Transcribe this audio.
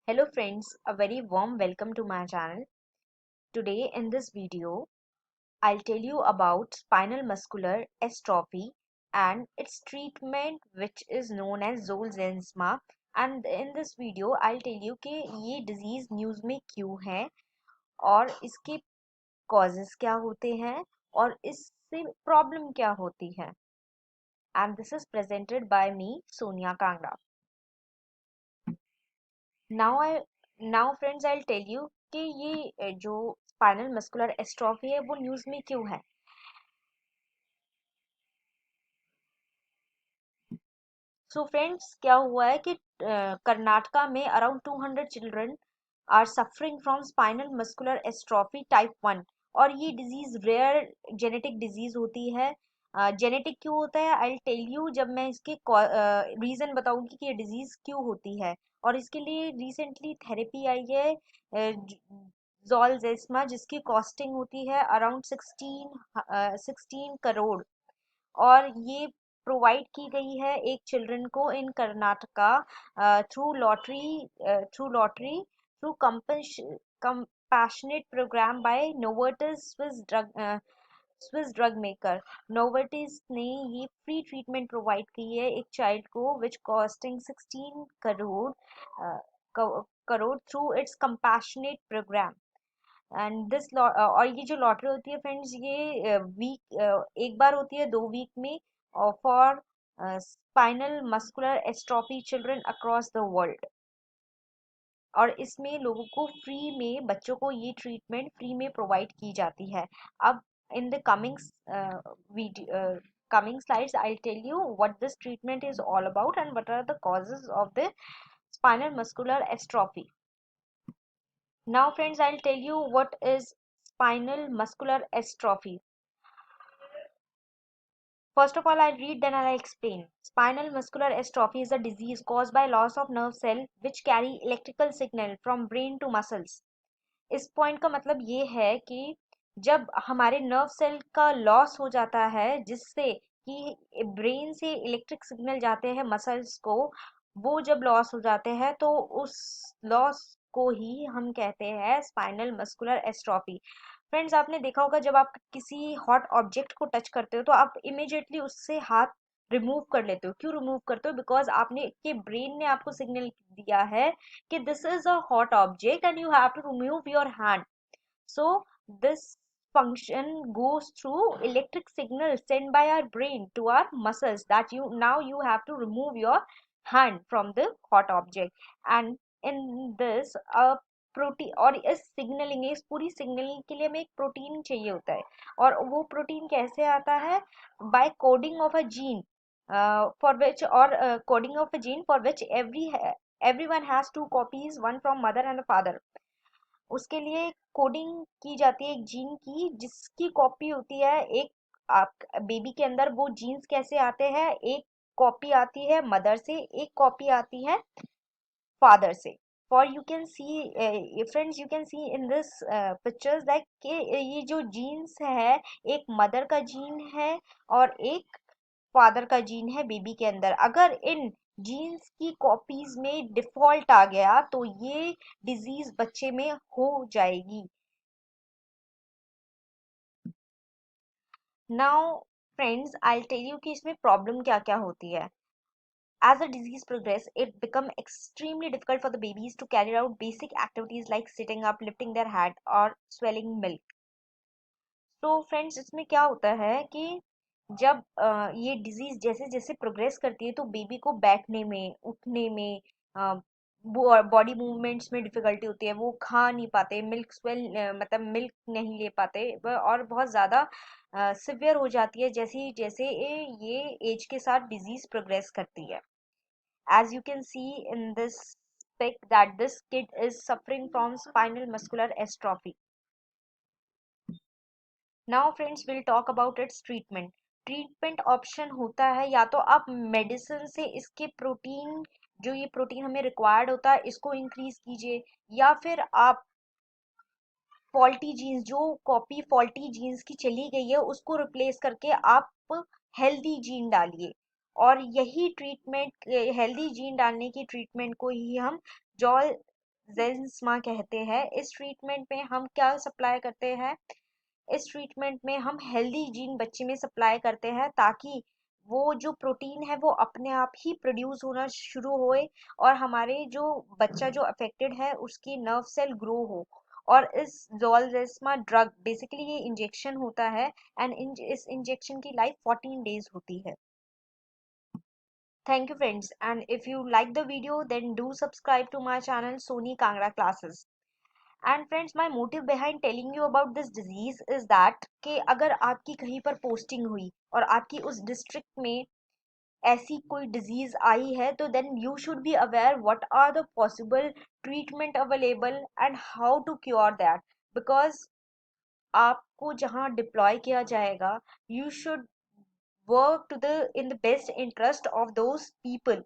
Hello friends, a very warm welcome to my channel. Today in this video, I'll tell you about spinal muscular atrophy and its treatment which is known as Zolgensma. And in this video, I'll tell you कि ये disease news में क्यों है और इसके causes क्या होते हैं और इससे problem क्या होती है. And this is presented by me, Sonia Kangda. Now I now friends I tell you कि ये जो स्पाइनल मस्कुलर एस्ट्रोफी है वो न्यूज़ में क्यों है. सो फ्रेंड्स क्या हुआ है कि कर्नाटका में around 200 children are suffering from spinal muscular atrophy type 1. और ये डिजीज रेयर जेनेटिक डिजीज होती है. जेनेटिक क्यों होता है आई टेल यू जब मैं इसके रीजन बताऊंगी कि ये डिजीज क्यों होती है. और इसके लिए रिसेंटली थेरेपी आई है जोलजेस्मा जिसकी कॉस्टिंग होती है अराउंड 16 करोड़. और ये प्रोवाइड की गई है एक चिल्ड्रन को in Karnataka through compassionate program by Novartis Swiss drug maker. Novartis ने ये फ्री ट्रीटमेंट प्रोवाइड की है एक चाइल्ड को which costing 16 crore through its compassionate programme. And this और ये जो लॉटरी होती है फ्रेंड्स ये एक बार होती है 2 वीक में for spinal muscular atrophy children across the world. और इसमें लोगों को फ्री में बच्चों को ये ट्रीटमेंट फ्री में प्रोवाइड की जाती है. अब in the coming slides I'll tell you what this treatment is all about and what are the causes of the spinal muscular atrophy. Now friends, I'll tell you what is spinal muscular atrophy. First of all, I'll read then I'll explain. Spinal muscular atrophy is a disease caused by loss of nerve cell which carry electrical signal from brain to muscles. इस point का मतलब ये है कि जब हमारे nerve cell का loss हो जाता है जिससे कि ब्रेन से इलेक्ट्रिक सिग्नल जाते हैं मसल्स को, वो जब लॉस हो जाते हैं तो उस लॉस को ही हम कहते हैं स्पाइनल मस्कुलर एस्ट्रोफी. फ्रेंड्स आपने देखा होगा जब आप किसी हॉट ऑब्जेक्ट को टच करते हो तो आप इमिडिएटली उससे हाथ रिमूव कर लेते हो. क्यों रिमूव करते हो? बिकॉज आपने के ब्रेन ने आपको सिग्नल दिया है कि this is a hot object and you have to remove your hand. So this function goes through electric signals sent by our brain to our muscles that you have to remove your hand from the hot object. And in this protein और इस signalling इस पूरी signalling के लिए हमें एक protein चाहिए होता है. और वो प्रोटीन कैसे आता है? By coding of a gene for which or coding of a gene for which everyone has two copies, one from mother and a father. उसके लिए कोडिंग की जाती है एक जीन की जिसकी कॉपी होती है एक आप बेबी के अंदर. वो जीन्स कैसे आते हैं? एक कॉपी आती है मदर से, एक कॉपी आती है फादर से. for you can see friends, you can see in this pictures that ये जो जीन्स है एक मदर का जीन है और एक फादर का जीन है बेबी के अंदर. अगर इन जीन्स की कॉपीज में डिफॉल्ट आ गया तो ये डिजीज बच्चे में हो जाएगी. Now friends I tell you कि इसमें प्रॉब्लम क्या क्या होती है. As the disease progresses, it becomes extremely difficult for the babies to carry out basic activities like sitting up, lifting their head, or swallowing milk. तो friends इसमें क्या होता है कि जब ये डिजीज जैसे जैसे प्रोग्रेस करती है तो बेबी को बैठने में, उठने में, बॉडी मूवमेंट्स में डिफिकल्टी होती है. वो खा नहीं पाते, मतलब मिल्क नहीं ले पाते और बहुत ज़्यादा सिवियर हो जाती है जैसे जैसे ये एज के साथ डिजीज प्रोग्रेस करती है. As you can see in this pic that this kid is suffering from spinal muscular atrophy. Now friends will talk about it's treatment. Treatment option होता है या तो आप मेडिसिन से इसके प्रोटीन, जो ये प्रोटीन हमें रिक्वायर्ड होता है इसको इंक्रीज कीजिए, या फिर आप फॉल्टी जीन्स, जो कॉपी फॉल्टी जीन्स की चली गई है उसको रिप्लेस करके आप हेल्दी जीन डालिए. और यही ट्रीटमेंट, हेल्दी जीन डालने की ट्रीटमेंट को ही हम जोलजेंस्मा कहते हैं। इस ट्रीटमेंट में हम क्या सप्लाई करते हैं? इस ट्रीटमेंट में हम हेल्दी जीन बच्चे में सप्लाई करते हैं ताकि वो जो प्रोटीन है वो अपने आप ही प्रोड्यूस होना शुरू होए और हमारे जो बच्चा जो अफेक्टेड है उसकी नर्व सेल ग्रो हो। और इस जोलजेस्मा ड्रग बेसिकली ये इंजेक्शन होता है एंड इस इंजेक्शन की लाइफ 14 डेज होती है। Thank you friends, and if you like the video then do subscribe to my channel Soni Kangra Classes. And friends, my motive behind telling you about this disease is that कि अगर आपकी कहीं पर posting हुई और आपकी उस district में ऐसी कोई डिजीज आई है तो then you should be aware what are the possible treatment available and how to cure that. Because आपको जहाँ डिप्लॉय किया जाएगा, you should work to the in the best interest of those people